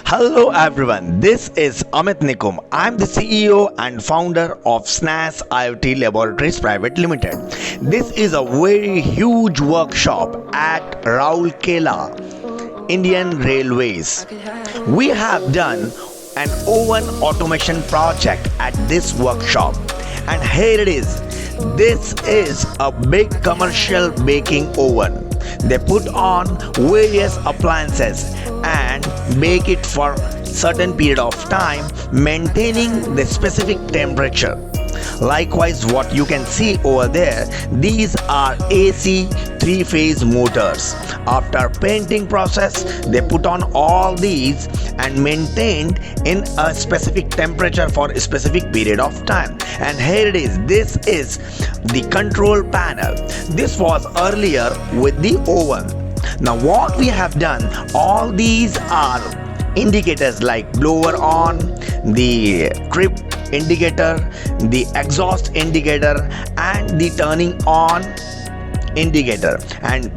Hello everyone, this is Amit Nikum. I'm the CEO and founder of SNAS IoT Laboratories Pvt Ltd. This is a very huge workshop at Rourkela, Indian Railways. We have done an oven automation project at this workshop, and here it is. This is a big commercial baking oven. They put on various appliances and bake it for certain period of time, maintaining the specific temperature. Likewise, what you can see over there, these are AC 3-phase motors. After painting process, they put on all these and maintained in a specific temperature for a specific period of time. And here it is. This is the control panel. This was earlier with the oven. Now what we have done, all these are indicators like blower on, the trip indicator, the exhaust indicator, and the turning on indicator. And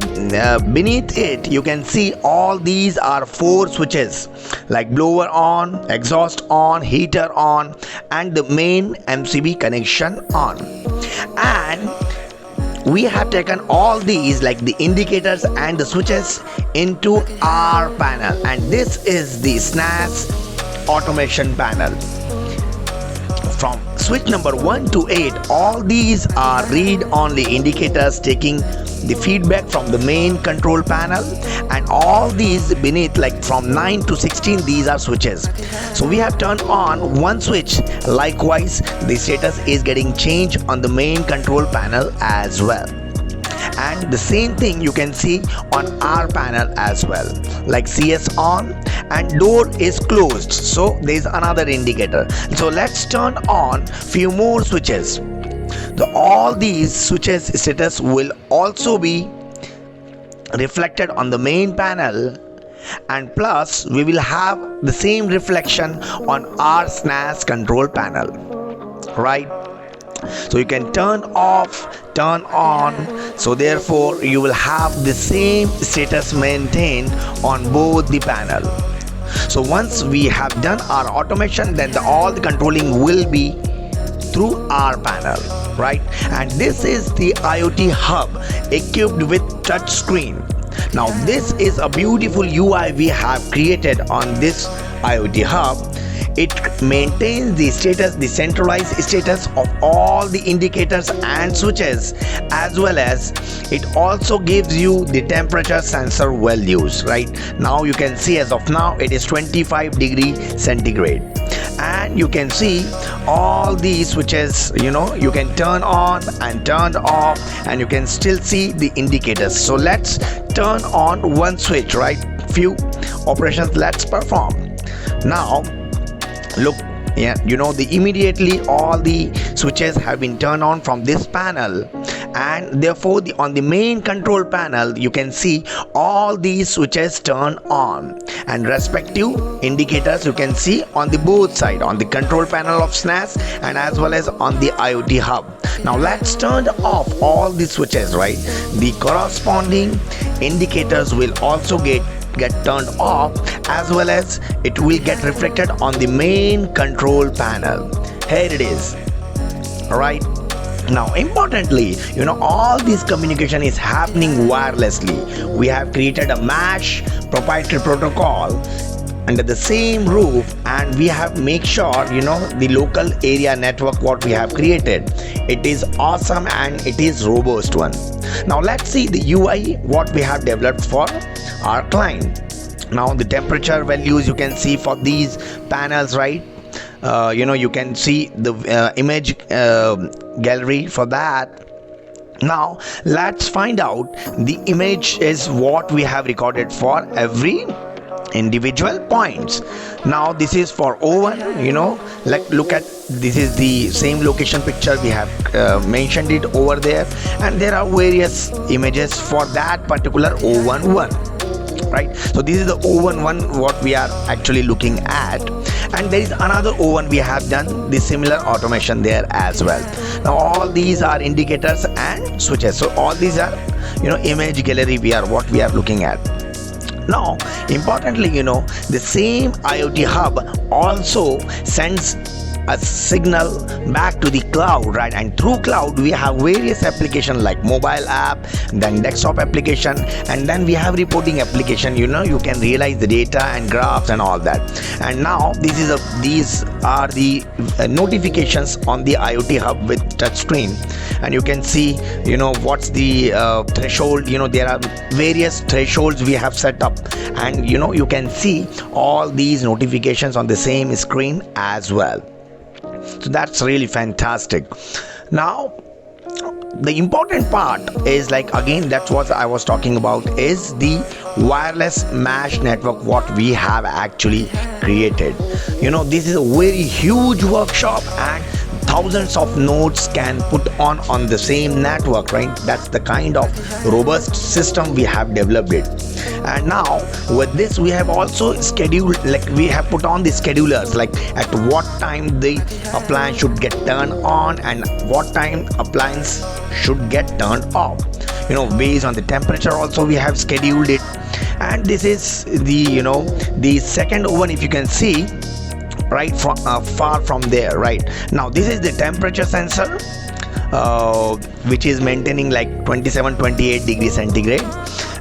beneath it you can see all these are 4 switches like blower on, exhaust on, heater on, and the main MCB connection on. And we have taken all these like the indicators and the switches into our panel, and this is the SNAS automation panel. From switch number 1 to 8, all these are read-only indicators taking the feedback from the main control panel, and all these beneath like from 9 to 16, these are switches. So we have turned on one switch. Likewise, the status is getting changed on the main control panel as well. And the same thing you can see on our panel as well, like CS on and door is closed, so there is another indicator. So let's turn on few more switches. All these switches status will also be reflected on the main panel, and plus we will have the same reflection on our SNAS control panel, right? So you can turn off, turn on, so therefore you will have the same status maintained on both the panel. So once we have done our automation, then all the controlling will be through our panel, right? And this is the IoT hub equipped with touch screen. Now this is a beautiful UI we have created on this IoT hub. It maintains the status, the centralized status of all the indicators and switches, as well as it also gives you the temperature sensor values. Right now you can see as of now it is 25 degree centigrade, and you can see all these switches, you can turn on and turn off, and you can still see the indicators. So let's turn on one switch, right? Few operations let's perform now. Look, immediately all the switches have been turned on from this panel, and therefore on the main control panel you can see all these switches turn on, and respective indicators you can see on the both side, on the control panel of SNAS and as well as on the IoT hub. Now let's turn off all the switches, right? The corresponding indicators will also get turned off, as well as it will get reflected on the main control panel. Here it is. Alright, now importantly, all this communication is happening wirelessly. We have created a mesh proprietary protocol under the same roof, and we have make sure the local area network what we have created, it is awesome and it is robust one. Now let's see the UI what we have developed for our client. Now the temperature values you can see for these panels, right? You can see the image gallery for that. Now let's find out the image is what we have recorded for every individual points. Now this is for oven, like look at, this is the same location picture we have mentioned it over there, and there are various images for that particular oven one, right? So this is the oven one what we are actually looking at, and there is another oven we have done the similar automation there as well. Now all these are indicators and switches, so all these are image gallery what we are looking at. Now, importantly, the same IoT hub also sends a signal back to the cloud, right? And through cloud we have various applications like mobile app, then desktop application, and then we have reporting application. You can realize the data and graphs and all that. And now these are the notifications on the IoT hub with touchscreen, and you can see what's the threshold. There are various thresholds we have set up, and you can see all these notifications on the same screen as well. So that's really fantastic. Now, the important part is, like, again, that's what I was talking about, is the wireless mesh network what we have actually created. This is a very huge workshop, and thousands of nodes can put on the same network, right? That's the kind of robust system we have developed it. And now with this we have also scheduled, like we have put on the schedulers, like at what time the appliance should get turned on and what time appliance should get turned off. Based on the temperature also we have scheduled it. And this is the second oven, if you can see right from far from there. Right now, this is the temperature sensor, which is maintaining like 27-28 degrees centigrade.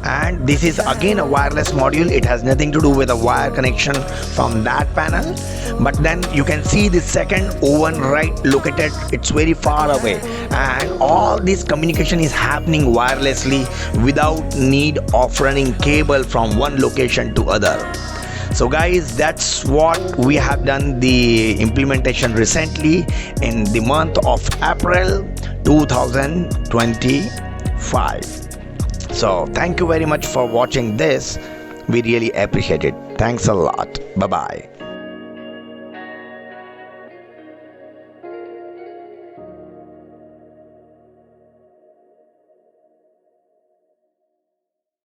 And this is again a wireless module. It has nothing to do with a wire connection from that panel. But then you can see the second oven right located, it's very far away, and all this communication is happening wirelessly without need of running cable from one location to other. So guys, that's what we have done the implementation recently in the month of April 2025. So thank you very much for watching this. We really appreciate it. Thanks a lot. Bye bye.